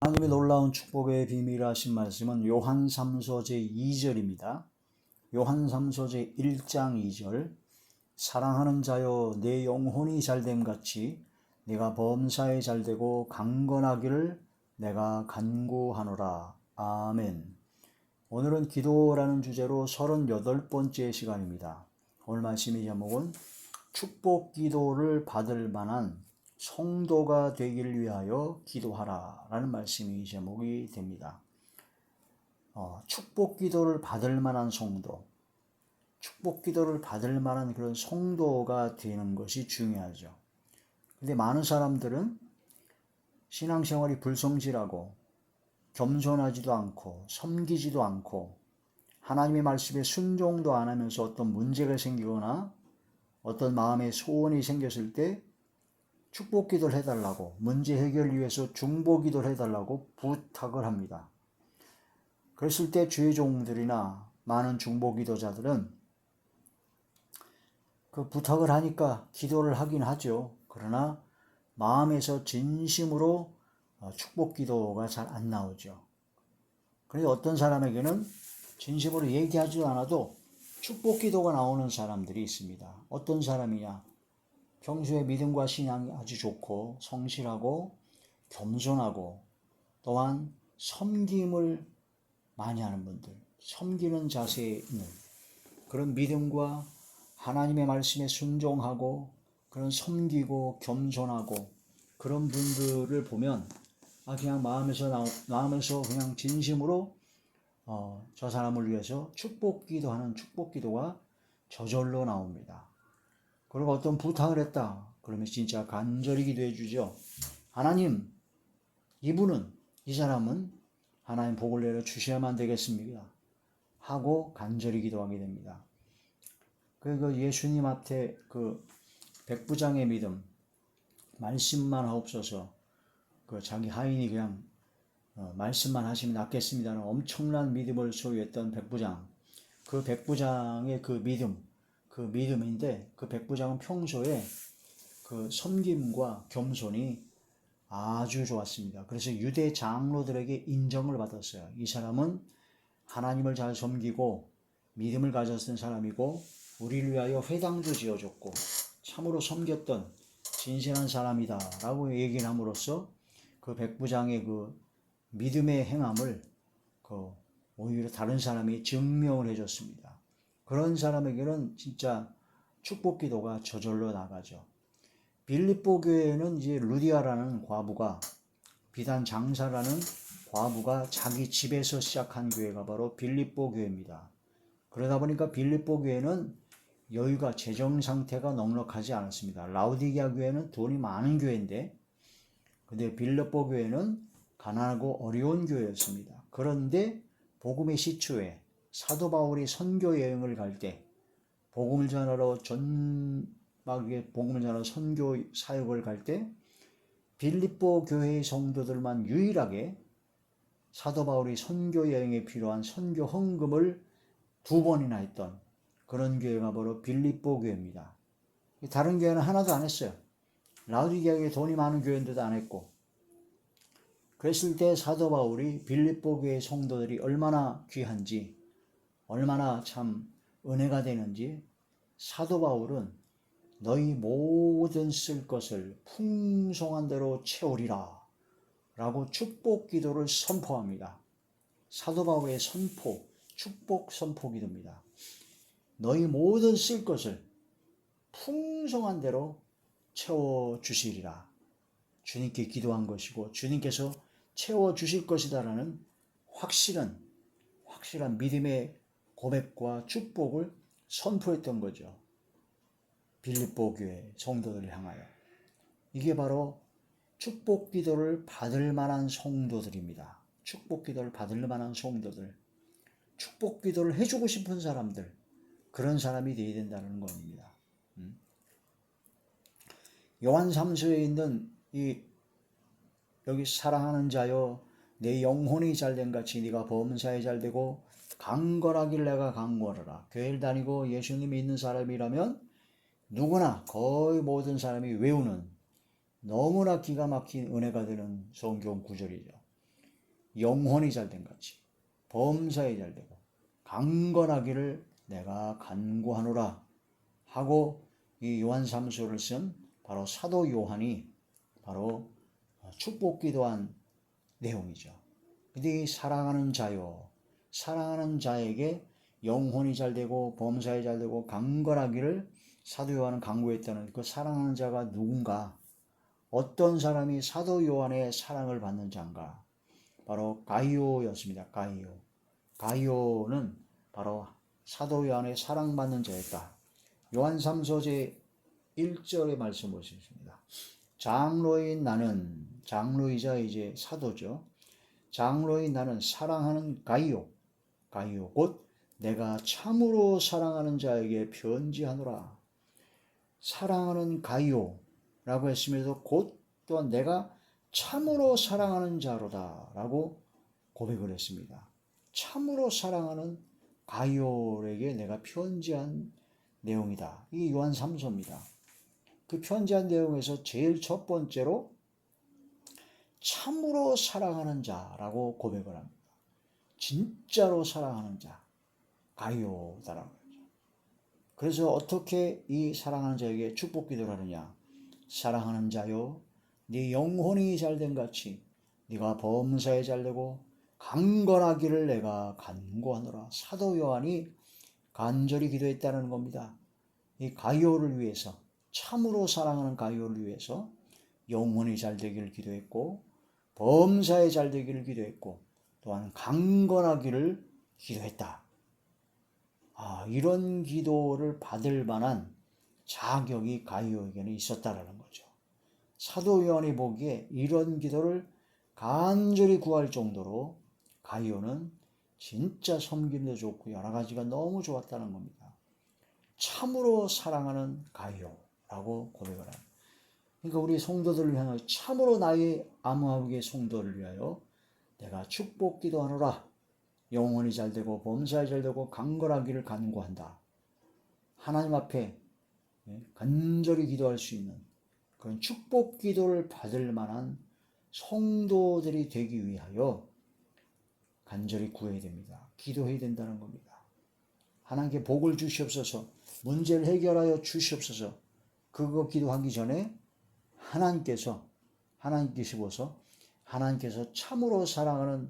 하나님의 놀라운 축복의 비밀을 하신 말씀은 요한 3서 제2절입니다. 요한 3서 제1장 2절 사랑하는 자여 내 영혼이 잘됨 같이 네가 범사에 잘되고 강건하기를 내가 간구하노라. 아멘. 오늘은 기도라는 주제로 38번째 시간입니다. 오늘 말씀의 제목은 축복 기도를 받을 만한 성도가 되기를 위하여 기도하라 라는 말씀이 제목이 됩니다. 축복 기도를 받을 만한 성도, 축복 기도를 받을 만한 그런 성도가 되는 것이 중요하죠. 근데 많은 사람들은 신앙생활이 불성실하고 겸손하지도 않고 섬기지도 않고 하나님의 말씀에 순종도 안 하면서 어떤 문제가 생기거나 어떤 마음의 소원이 생겼을 때 축복 기도를 해달라고, 문제 해결을 위해서 중보 기도를 해달라고 부탁을 합니다. 그랬을 때 주의 종들이나 많은 중보 기도자들은 그 부탁을 하니까 기도를 하긴 하죠. 그러나 마음에서 진심으로 축복 기도가 잘 안 나오죠. 그래서 어떤 사람에게는 진심으로 얘기하지도 않아도 축복 기도가 나오는 사람들이 있습니다. 어떤 사람이냐? 평소에 믿음과 신앙이 아주 좋고 성실하고 겸손하고 또한 섬김을 많이 하는 분들, 섬기는 자세에 있는 그런 믿음과 하나님의 말씀에 순종하고 그런 섬기고 겸손하고 그런 분들을 보면 그냥 마음에서 그냥 진심으로 저 사람을 위해서 축복 기도하는 축복 기도가 저절로 나옵니다. 그리고 어떤 부탁을 했다 그러면 진짜 간절히 기도해 주죠. 하나님, 이 사람은 하나님 복을 내려 주셔야만 되겠습니다 하고 간절히 기도하게 됩니다. 그 예수님 앞에 그 백부장의 믿음, 말씀만 하옵소서, 그 자기 하인이 그냥 말씀만 하시면 낫겠습니다는 엄청난 믿음을 소유했던 백부장, 그 백부장의 그 믿음인데 그 백부장은 평소에 그 섬김과 겸손이 아주 좋았습니다. 그래서 유대 장로들에게 인정을 받았어요. 이 사람은 하나님을 잘 섬기고 믿음을 가졌던 사람이고 우리를 위하여 회당도 지어줬고 참으로 섬겼던 진실한 사람이다 라고 얘기를 함으로써 그 백부장의 그 믿음의 행함을 오히려 다른 사람이 증명을 해줬습니다. 그런 사람에게는 진짜 축복 기도가 저절로 나가죠. 빌립보 교회에는 이제 루디아라는 과부가, 비단 장사라는 과부가 자기 집에서 시작한 교회가 바로 빌립보 교회입니다. 그러다 보니까 빌립보 교회는 여유가, 재정 상태가 넉넉하지 않았습니다. 라우디게아 교회는 돈이 많은 교회인데, 근데 빌립보 교회는 가난하고 어려운 교회였습니다. 그런데 복음의 시초에 사도 바울이 선교 여행을 갈 때 복음을 전하러 선교 사역을 갈 때 빌립보 교회의 성도들만 유일하게 사도 바울이 선교 여행에 필요한 선교 헌금을 2번이나 했던 그런 교회가 바로 빌립보 교회입니다. 다른 교회는 하나도 안 했어요. 라우디게아 교회 돈이 많은 교회인데도 안 했고, 그랬을 때 사도 바울이 빌립보 교회 성도들이 얼마나 귀한지, 얼마나 참 은혜가 되는지 사도 바울은 너희 모든 쓸 것을 풍성한 대로 채우리라 라고 축복 기도를 선포합니다. 사도 바울의 선포, 축복 선포 기도입니다. 너희 모든 쓸 것을 풍성한 대로 채워주시리라. 주님께 기도한 것이고 주님께서 채워주실 것이다라는 확실한 믿음의 고백과 축복을 선포했던 거죠. 빌립보 교회 성도들을 향하여. 이게 바로 축복 기도를 받을 만한 성도들입니다. 축복 기도를 받을 만한 성도들. 축복 기도를 해주고 싶은 사람들. 그런 사람이 되어야 된다는 겁니다. 요한 3서에 있는 여기 사랑하는 자여 내 영혼이 잘된 같이 네가 범사에 잘되고 강건하길 내가 강건하라. 교회를 다니고 예수님이 있는 사람이라면 누구나 거의 모든 사람이 외우는 너무나 기가 막힌 은혜가 되는 성경 구절이죠. 영혼이 잘된 같이 범사에 잘되고 강건하기를 내가 간구하노라 하고 이 요한삼서를 쓴 바로 사도 요한이 바로 축복기도한 내용이죠. 근데 이 사랑하는 자요, 사랑하는 자에게 영혼이 잘되고 범사에 잘되고 강건하기를 사도 요한은 간구했다는 그 사랑하는 자가 누군가? 어떤 사람이 사도 요한의 사랑을 받는 자인가? 바로 가이오였습니다. 가이오는 바로 사도 요한의 사랑받는 자였다. 요한 3서제 1절의 말씀 보시겠습니다. 장로인 나는, 장로이자 이제 사도죠. 장로인 나는 사랑하는 가이오 곧 내가 참으로 사랑하는 자에게 편지하노라. 사랑하는 가이오라고 했음에도 곧 또한 내가 참으로 사랑하는 자로다 라고 고백을 했습니다. 참으로 사랑하는 가이오에게 내가 편지한 내용이다. 이 요한 3서입니다. 그 편지한 내용에서 제일 첫 번째로 참으로 사랑하는 자라고 고백을 합니다. 진짜로 사랑하는 자, 가이오다라고 하죠. 그래서 어떻게 이 사랑하는 자에게 축복 기도를 하느냐? 사랑하는 자요, 네 영혼이 잘된 같이 네가 범사에 잘되고 강건하기를 내가 간구하노라. 사도 요한이 간절히 기도했다는 겁니다. 이 가이오를 위해서, 참으로 사랑하는 가이오를 위해서 영혼이 잘되기를 기도했고 범사에 잘되기를 기도했고 또한 강건하기를 기도했다. 이런 기도를 받을 만한 자격이 가이오에게는 있었다라는 거죠. 사도 요한이 보기에 이런 기도를 간절히 구할 정도로 가이오는 진짜 섬김도 좋고 여러 가지가 너무 좋았다는 겁니다. 참으로 사랑하는 가이오라고 고백을 합니다. 그러니까 우리 성도들을 향하여 참으로 나의 아무하게 성도를 위하여 내가 축복 기도하노라. 영혼이 잘되고 범사에 잘되고 강건하기를 간구한다. 하나님 앞에 간절히 기도할 수 있는 그런 축복 기도를 받을 만한 성도들이 되기 위하여 간절히 구해야 됩니다. 기도해야 된다는 겁니다. 하나님께 복을 주시옵소서, 문제를 해결하여 주시옵소서. 그거 기도하기 전에 하나님께서 보셔서 하나님께서 참으로 사랑하는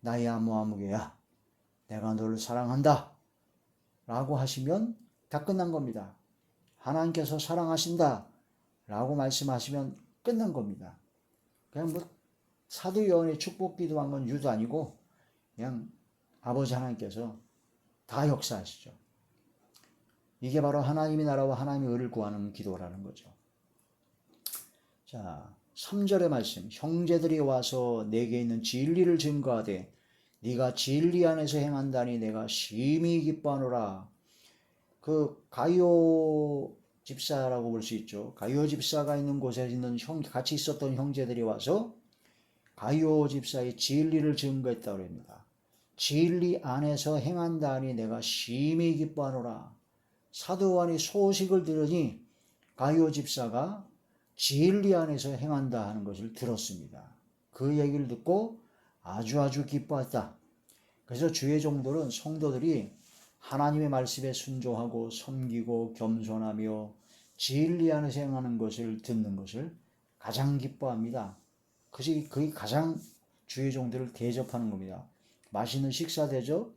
나의 아무개야, 내가 너를 사랑한다 라고 하시면 다 끝난 겁니다. 하나님께서 사랑하신다 라고 말씀하시면 끝난 겁니다. 그냥 사도 요한의 축복 기도한 건 유도 아니고 그냥 아버지 하나님께서 다 역사하시죠. 이게 바로 하나님의 나라와 하나님의 의를 구하는 기도라는 거죠. 자, 3절의 말씀. 형제들이 와서 내게 있는 진리를 증거하되 네가 진리 안에서 행한다니 내가 심히 기뻐하노라. 그 가이오 집사라고 볼 수 있죠. 가이오 집사가 있는 곳에 있는 같이 있었던 형제들이 와서 가이오 집사의 진리를 증거했다고 합니다. 진리 안에서 행한다니 내가 심히 기뻐하노라. 사도 요한이 소식을 들으니 가이오 집사가 진리 안에서 행한다 하는 것을 들었습니다. 그 얘기를 듣고 아주 기뻐했다. 그래서 주의 종들은 성도들이 하나님의 말씀에 순종하고 섬기고 겸손하며 진리 안에서 행하는 것을 듣는 것을 가장 기뻐합니다. 그게 가장 주의 종들을 대접하는 겁니다. 맛있는 식사 대접,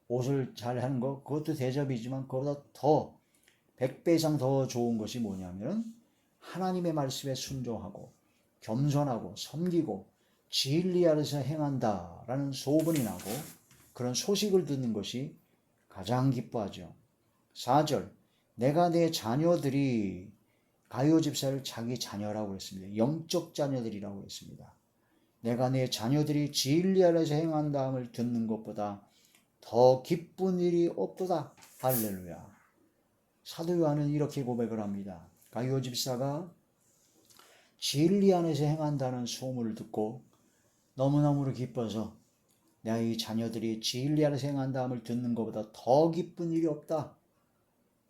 옷을 잘 하는 거, 그것도 대접이지만 그보다 더 100배 이상 더 좋은 것이 뭐냐면 하나님의 말씀에 순종하고 겸손하고 섬기고 진리 안에서 행한다라는 소문이 나고 그런 소식을 듣는 것이 가장 기뻐하죠. 4절, 내가 내 자녀들이 가이오 집사를 자기 자녀라고 했습니다. 영적 자녀들이라고 했습니다. 내가 내 자녀들이 진리 안에서 행한다함을 듣는 것보다 더 기쁜 일이 없도다. 할렐루야. 사도 요한은 이렇게 고백을 합니다. 가이오 집사가 진리 안에서 행한다는 소문을 듣고 너무너무 기뻐서 내가 이 자녀들이 진리 안에서 행한다함을 듣는 것보다 더 기쁜 일이 없다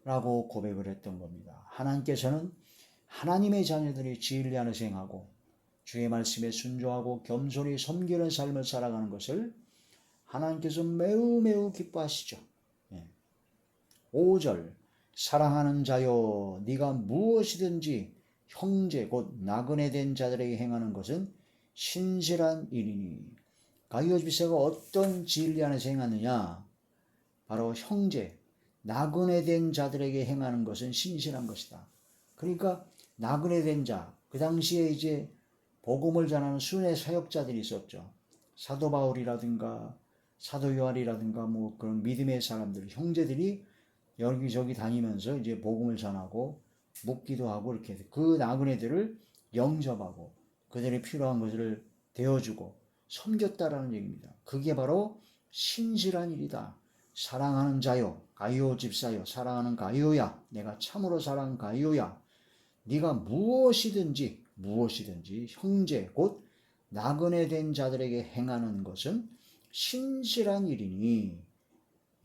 라고 고백을 했던 겁니다. 하나님께서는 하나님의 자녀들이 진리 안에서 행하고 주의 말씀에 순종하고 겸손히 섬기는 삶을 살아가는 것을 하나님께서 매우 매우 기뻐하시죠. 5절 사랑하는 자여 네가 무엇이든지 형제 곧 나그네 된 자들에게 행하는 것은 신실한 일이니. 가이오 집사가 어떤 진리 안에서 행하느냐? 바로 형제, 나그네 된 자들에게 행하는 것은 신실한 것이다. 그러니까 나그네 된 자, 그 당시에 이제 복음을 전하는 순회 사역자들이 있었죠. 사도 바울이라든가 사도 요한이라든가 뭐 그런 믿음의 사람들, 형제들이 여기저기 다니면서 이제 복음을 전하고 묻기도 하고 이렇게 해서 그 나그네들을 영접하고 그들이 필요한 것을 대어주고 섬겼다라는 얘기입니다. 그게 바로 신실한 일이다. 사랑하는 자요, 가이오 집사요, 사랑하는 가이오야, 내가 참으로 사랑하는 가이오야, 네가 무엇이든지 형제 곧 나그네 된 자들에게 행하는 것은 신실한 일이니.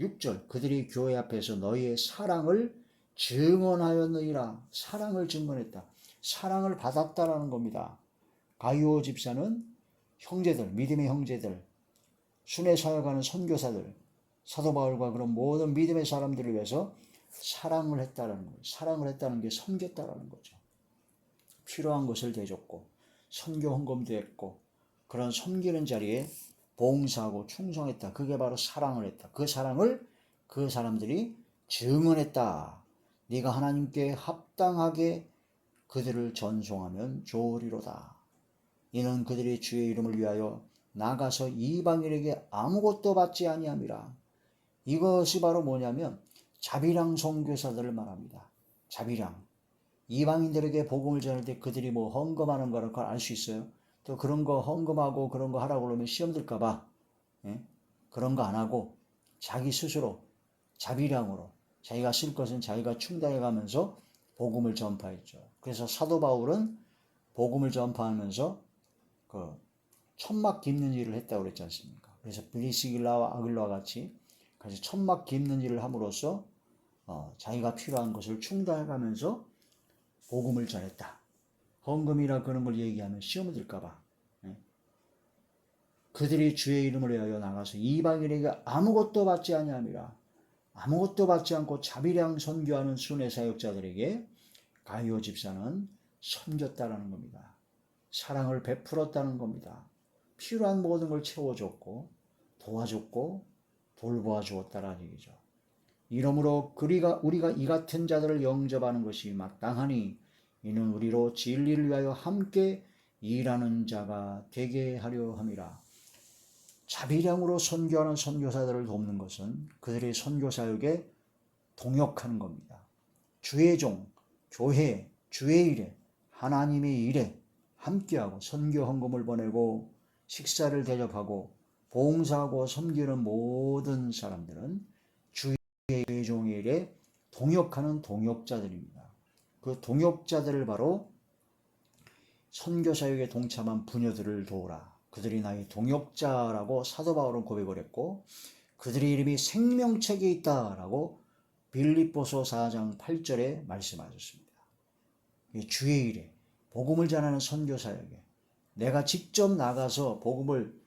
6절 그들이 교회 앞에서 너희의 사랑을 증언하였느니라. 사랑을 증언했다. 사랑을 받았다라는 겁니다. 가이오 집사는 형제들, 믿음의 형제들, 순회 사역하는 선교사들, 사도 바울과 그런 모든 믿음의 사람들을 위해서 사랑을 했다라는 거예요. 사랑을 했다는 게 섬겼다라는 거죠. 필요한 것을 대줬고 선교 헌금도 했고 그런 섬기는 자리에 봉사하고 충성했다. 그게 바로 사랑을 했다. 그 사랑을 그 사람들이 증언했다. 네가 하나님께 합당하게 그들을 전송하면 좋으리로다. 이는 그들이 주의 이름을 위하여 나가서 이방인에게 아무것도 받지 아니함이라. 이것이 바로 뭐냐면 자비랑 선교사들을 말합니다. 자비랑. 이방인들에게 복음을 전할 때 그들이 뭐 헌금하는 거를 알 수 있어요. 또 그런 거 헌금하고 그런 거 하라고 그러면 시험 들까봐 그런 거 안 하고 자기 스스로 자비량으로 자기가 쓸 것은 자기가 충당해 가면서 복음을 전파했죠. 그래서 사도 바울은 복음을 전파하면서 그 천막 깁는 일을 했다고 그랬지 않습니까? 그래서 브리스길라와 아글라와 같이 천막 깁는 일을 함으로써 자기가 필요한 것을 충당해 가면서 복음을 전했다. 헌금이라 그런 걸 얘기하면 시험을 들까봐. 그들이 주의 이름을 위하여 나가서 이방인에게 아무것도 받지 아니함이라. 아무것도 받지 않고 자비량 선교하는 순회 사역자들에게 가이오 집사는 섬겼다라는 겁니다. 사랑을 베풀었다는 겁니다. 필요한 모든 걸 채워줬고 도와줬고 돌보아 주었다라는 얘기죠. 이러므로 우리가 이 같은 자들을 영접하는 것이 마땅하니 이는 우리로 진리를 위하여 함께 일하는 자가 되게 하려 함이라. 자비량으로 선교하는 선교사들을 돕는 것은 그들의 선교사역에 동역하는 겁니다. 주의 종, 교회, 주의 일에, 하나님의 일에 함께하고 선교 헌금을 보내고 식사를 대접하고 봉사하고 섬기는 모든 사람들은 주의 종의 일에 동역하는 동역자들입니다. 그 동역자들을 바로 선교사역에 동참한 부녀들을 도우라. 그들이 나의 동역자라고 사도 바울은 고백을 했고 그들의 이름이 생명책에 있다라고 빌립보서 4장 8절에 말씀하셨습니다. 주의 일에 복음을 전하는 선교사역에 내가 직접 나가서 복음을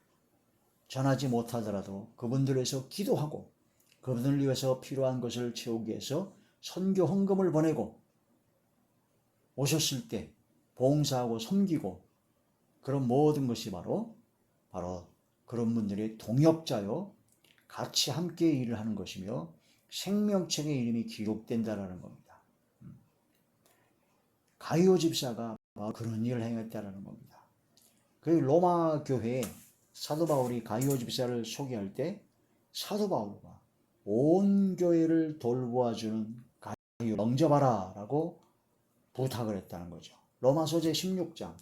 전하지 못하더라도 그분들을 위해서 기도하고 그분들을 위해서 필요한 것을 채우기 위해서 선교 헌금을 보내고 오셨을 때 봉사하고 섬기고 그런 모든 것이 바로 그런 분들의 동역자요 같이 함께 일을 하는 것이며 생명책의 이름이 기록된다라는 겁니다. 가이오 집사가 바로 그런 일을 행했다라는 겁니다. 그 로마 교회에 사도 바울이 가이오 집사를 소개할 때 사도 바울과 온 교회를 돌보아주는 가이오 영접하라 라고 부탁을 했다는 거죠. 로마서 제 16장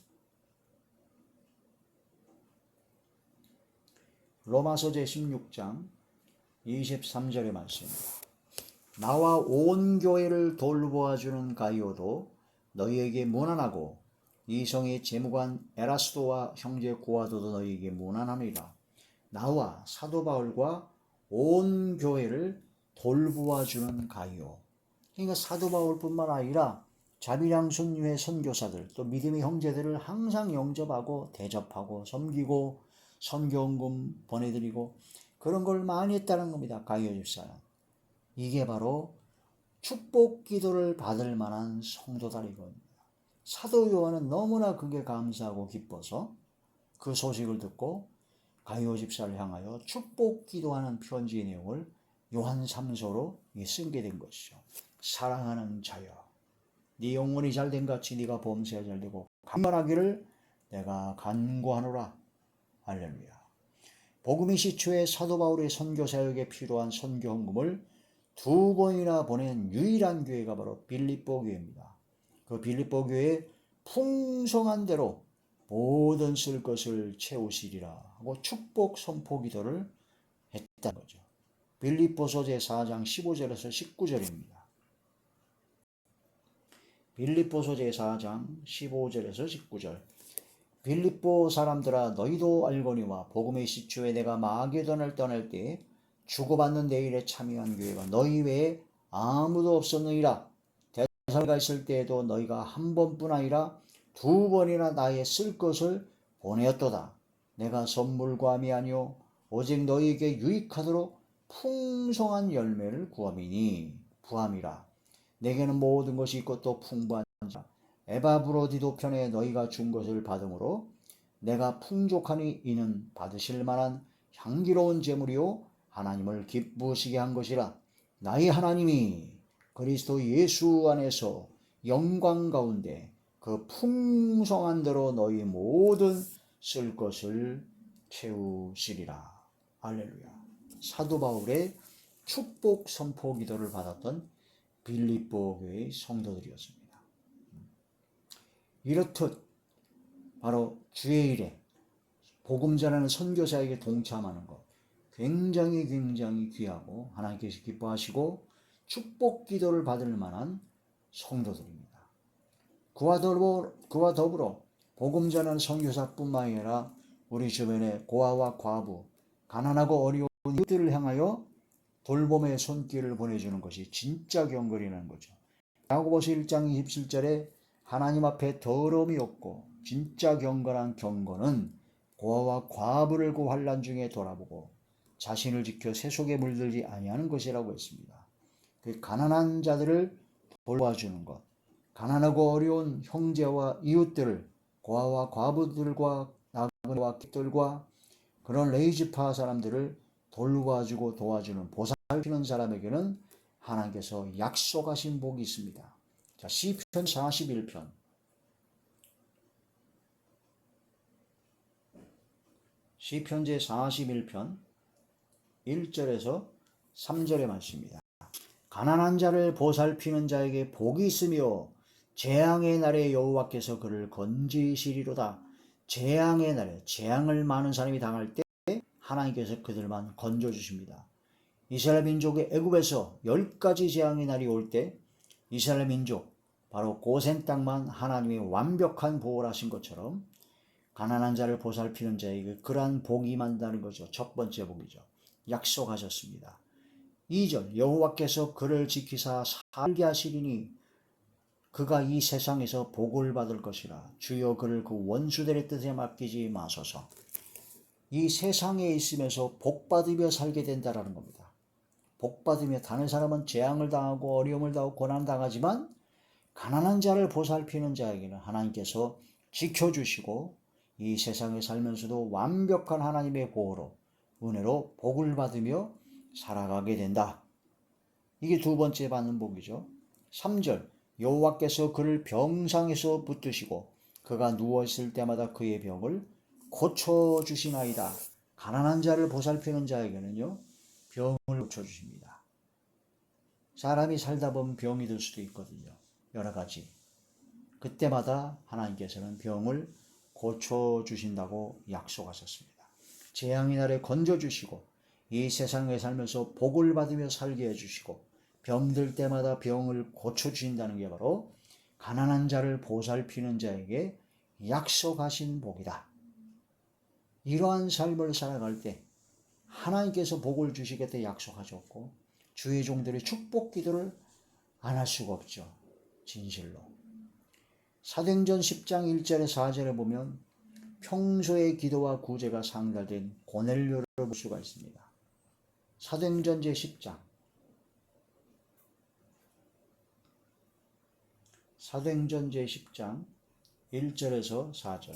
로마서 제 16장 23절의 말씀입니다. 나와 온 교회를 돌보아주는 가이오도 너희에게 무난하고 이성의 재무관 에라스도와 형제 고아도도 너희에게 무난하니라. 나와 사도 바울과 온 교회를 돌보아주는 가이오. 그러니까 사도 바울뿐만 아니라 자비랑 순유의 선교사들, 또 믿음의 형제들을 항상 영접하고 대접하고 섬기고 선교헌금 보내드리고 그런 걸 많이 했다는 겁니다. 가이오 집사는. 이게 바로 축복 기도를 받을 만한 성도다 이겁니다. 사도 요한은 너무나 그게 감사하고 기뻐서 그 소식을 듣고 가이오 집사를 향하여 축복 기도하는 편지의 내용을 요한 3서로 쓰게 된 것이죠. 사랑하는 자여, 네 영혼이 잘된 같이 네가 범사에 잘되고 강건하기를 내가 간구하노라. 할렐루야. 복음의 시초에 사도 바울의 선교사역에 필요한 선교 헌금을 2번이나 보낸 유일한 교회가 바로 빌립보 교회입니다. 그 빌립보 교회에 풍성한 대로 모든 쓸 것을 채우시리라 하고 축복 선포 기도를 했다는 거죠. 빌립보서 제4장 15절에서 19절입니다. 빌립보서 제4장 15절에서 19절. 빌립보 사람들아 너희도 알거니와 복음의 시초에 내가 마게도나를 떠날 때 주고받는 내 일에 참여한 교회가 너희 외에 아무도 없었느니라. 대사가 있을 때에도 너희가 한 번뿐 아니라 2번이나 나의 쓸 것을 보내었도다. 내가 선물과함이 아니요 오직 너희에게 유익하도록 풍성한 열매를 구함이라. 내게는 모든 것이 있고 또 풍부한 자 에바브로디도 편에 너희가 준 것을 받음으로 내가 풍족하니 이는 받으실 만한 향기로운 제물이요 하나님을 기쁘시게 한 것이라. 나의 하나님이 그리스도 예수 안에서 영광 가운데 그 풍성한 대로 너희 모든 쓸 것을 채우시리라. 할렐루야. 사도 바울의 축복 선포 기도를 받았던 빌립보 교회의 성도들이었습니다. 이렇듯 바로 주의 일에 복음 전하는 선교사에게 동참하는 것 굉장히 귀하고 하나님께서 기뻐하시고 축복 기도를 받을 만한 성도들입니다. 그와 더불어 복음 전하는 선교사뿐만 아니라 우리 주변의 고아와 과부, 가난하고 어려운 이들을 향하여 돌봄의 손길을 보내주는 것이 진짜 경건이라는 거죠. 야고보서 1장 27절에 하나님 앞에 더러움이 없고 진짜 경건한 경건은 고아와 과부를 그 환난 중에 돌아보고 자신을 지켜 세속에 물들지 아니하는 것이라고 했습니다. 그 가난한 자들을 돌봐주는 것, 가난하고 어려운 형제와 이웃들을 고아와 과부들과 나그네와 객들과 그런 레이지파 사람들을 돌봐주고 도와주는 보살피는 사람에게는 하나님께서 약속하신 복이 있습니다. 자, 시편 41편. 시편 제41편 1절에서 3절의 말씀입니다. 가난한 자를 보살피는 자에게 복이 있으며 재앙의 날에 여호와께서 그를 건지시리로다. 재앙의 날에 재앙을 많은 사람이 당할 때 하나님께서 그들만 건져주십니다. 이스라엘 민족의 애굽에서 10가지 재앙의 날이 올 때 이스라엘 민족 바로 고센 땅만 하나님이 완벽한 보호를 하신 것처럼 가난한 자를 보살피는 자에게 그러한 복이 임한다는 거죠. 첫 번째 복이죠. 약속하셨습니다. 2절 여호와께서 그를 지키사 살게 하시리니 그가 이 세상에서 복을 받을 것이라. 주여 그를 그 원수들의 뜻에 맡기지 마소서. 이 세상에 있으면서 복받으며 살게 된다는 겁니다. 복받으며 다른 사람은 재앙을 당하고 어려움을 당하고 고난을 당하지만 가난한 자를 보살피는 자에게는 하나님께서 지켜주시고 이 세상에 살면서도 완벽한 하나님의 보호로 은혜로 복을 받으며 살아가게 된다. 이게 두 번째 받는 복이죠. 3절 여호와께서 그를 병상에서 붙드시고 그가 누워있을 때마다 그의 병을 고쳐주시나이다. 가난한 자를 보살피는 자에게는요 병을 고쳐주십니다. 사람이 살다 보면 병이 들 수도 있거든요. 여러 가지. 그때마다 하나님께서는 병을 고쳐주신다고 약속하셨습니다. 재앙의 날에 건져주시고 이 세상에 살면서 복을 받으며 살게 해주시고 병들 때마다 병을 고쳐주신다는 게 바로 가난한 자를 보살피는 자에게 약속하신 복이다. 이러한 삶을 살아갈 때 하나님께서 복을 주시겠다 약속하셨고 주의 종들의 축복 기도를 안 할 수가 없죠. 진실로. 사도행전 10장 1절에 4절에 보면 평소의 기도와 구제가 상달된 고넬료를 볼 수가 있습니다. 사도행전 제10장 사도행전 제10장 1절에서 4절.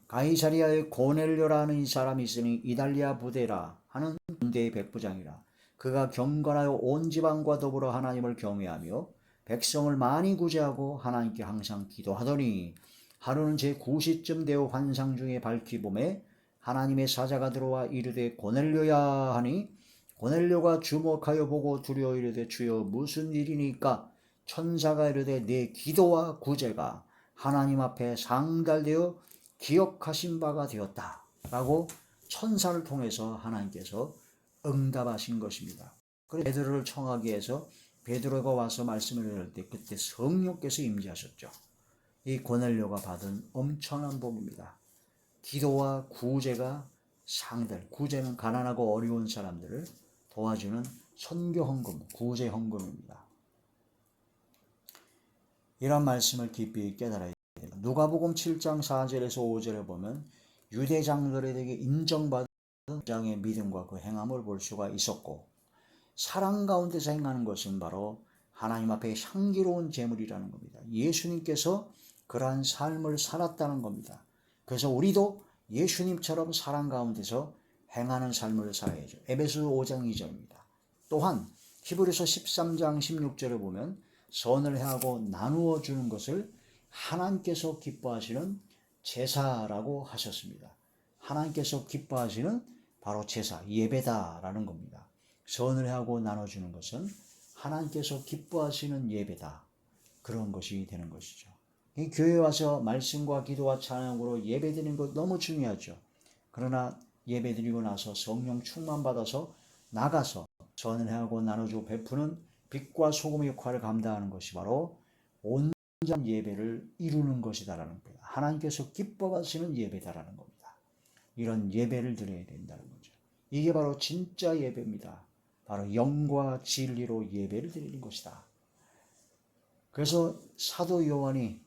가이사리아에 고넬료라는 이 사람이 있으니 이달리아 부대라 하는 군대의 백부장이라. 그가 경건하여 온 지방과 더불어 하나님을 경외하며 백성을 많이 구제하고 하나님께 항상 기도하더니 하루는 제9시쯤 되어 환상 중에 밝히 봄에 하나님의 사자가 들어와 이르되 고넬료야 하니 고넬료가 주목하여 보고 두려워 이르되 주여 무슨 일이니까? 천사가 이르되 내 기도와 구제가 하나님 앞에 상달되어 기억하신 바가 되었다 라고 천사를 통해서 하나님께서 응답하신 것입니다. 그래서 베드로를 청하기 위해서 베드로가 와서 말씀을 드릴 때 그때 성령께서 임재하셨죠. 이 고넬료가 받은 엄청난 복입니다. 기도와 구제가 상달, 구제는 가난하고 어려운 사람들을 도와주는 선교 헌금, 구제 헌금입니다. 이런 말씀을 깊이 깨달아야 됩니다. 누가복음 7장 4절에서 5절에 보면 유대 장로들에게 인정받은 장의 믿음과 그 행함을 볼 수가 있었고, 사랑 가운데서 행하는 것은 바로 하나님 앞에 향기로운 제물이라는 겁니다. 예수님께서 그러한 삶을 살았다는 겁니다. 그래서 우리도 예수님처럼 사랑 가운데서 행하는 삶을 살아야죠. 에베소 5장 2절입니다. 또한 히브리서 13장 16절에 보면 선을 행하고 나누어 주는 것을 하나님께서 기뻐하시는 제사라고 하셨습니다. 하나님께서 기뻐하시는 바로 제사, 예배다라는 겁니다. 선을 하고 나눠주는 것은 하나님께서 기뻐하시는 예배다. 그런 것이 되는 것이죠. 이 교회에 와서 말씀과 기도와 찬양으로 예배드리는 것 너무 중요하죠. 그러나 예배드리고 나서 성령 충만받아서 나가서 선을 하고 나눠주고 베푸는 빛과 소금의 역할을 감당하는 것이 바로 온전한 예배를 이루는 것이다라는 거예요. 하나님께서 기뻐하시는 예배다라는 겁니다. 이런 예배를 드려야 된다는 거죠. 이게 바로 진짜 예배입니다. 바로 영과 진리로 예배를 드리는 것이다. 그래서 사도 요한이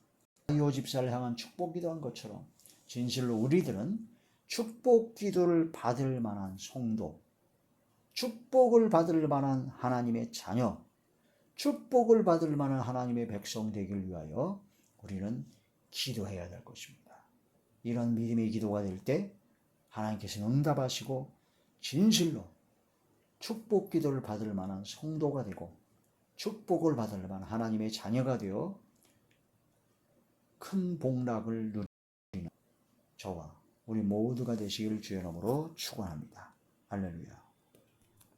가이오 집사를 향한 축복 기도한 것처럼 진실로 우리들은 축복 기도를 받을 만한 성도, 축복을 받을 만한 하나님의 자녀, 축복을 받을 만한 하나님의 백성 되길 위하여 우리는 기도해야 될 것입니다. 이런 믿음의 기도가 될 때 하나님께서 응답하시고 진실로 축복 기도를 받을 만한 성도가 되고 축복을 받을 만한 하나님의 자녀가 되어 큰 복락을 누리는 저와 우리 모두가 되시기를 주의 이름으로 축원합니다. 할렐루야.